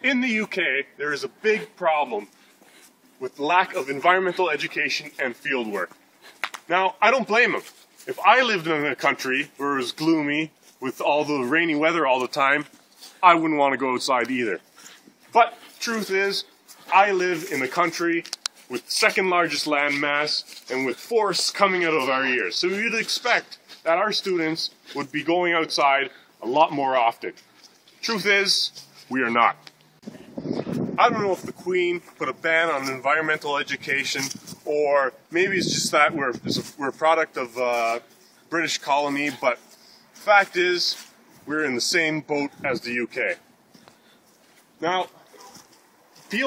In the UK, there is a big problem with lack of environmental education and fieldwork. Now, I don't blame them. If I lived in a country where it was gloomy, with all the rainy weather all the time, I wouldn't want to go outside either. But truth is, I live in a country with the second largest land mass and with forests coming out of our ears. So you'd expect that our students would be going outside a lot more often. Truth is, we are not. I don't know if the Queen put a ban on environmental education, or maybe it's just that we're a product of a British colony, but the fact is, we're in the same boat as the UK. Now, in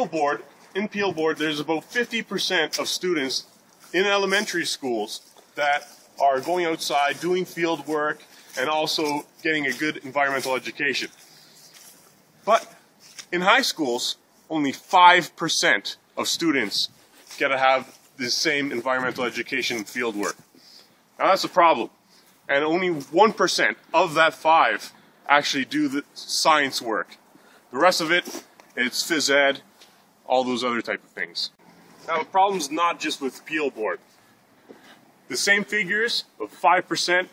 Fieldwork, there's about 50% of students in elementary schools that are going outside, doing field work, and also getting a good environmental education. But in high schools, only 5% of students get to have the same environmental education and field work. Now that's a problem. And only 1% of that 5 actually do the science work. The rest of it, it's phys ed, all those other type of things. Now the problem's not just with Fieldwork. The same figures of 5%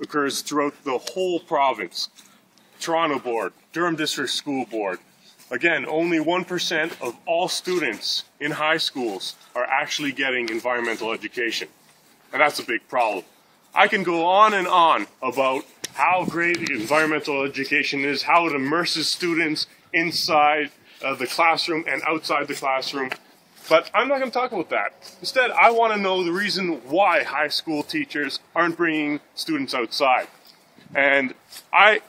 occurs throughout the whole province. Toronto Board, Durham District School Board. Again, only 1% of all students in high schools are actually getting environmental education. And that's a big problem. I can go on and on about how great environmental education is, how it immerses students inside the classroom and outside the classroom. But I'm not going to talk about that. Instead, I want to know the reason why high school teachers aren't bringing students outside. And I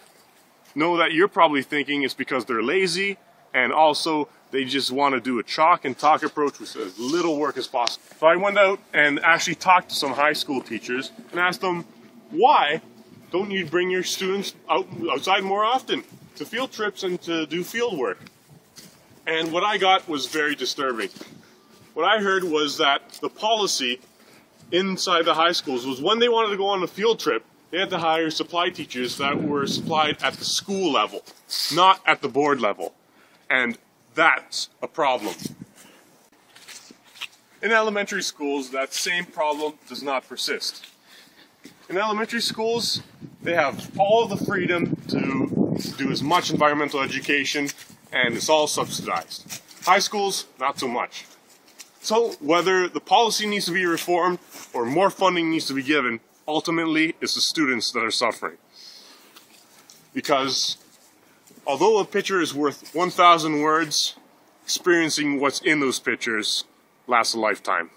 know that you're probably thinking it's because they're lazy, and also they just want to do a chalk and talk approach with as little work as possible. So I went out and actually talked to some high school teachers and asked them, why don't you bring your students outside more often to field trips and to do field work? And what I got was very disturbing. What I heard was that the policy inside the high schools was when they wanted to go on a field trip, they had to hire supply teachers that were supplied at the school level, not at the board level. And that's a problem. In elementary schools, that same problem does not persist. In elementary schools, they have all the freedom to do as much environmental education, and it's all subsidized. High schools, not so much. So whether the policy needs to be reformed or more funding needs to be given, ultimately it's the students that are suffering. Because although a picture is worth 1,000 words, experiencing what's in those pictures lasts a lifetime.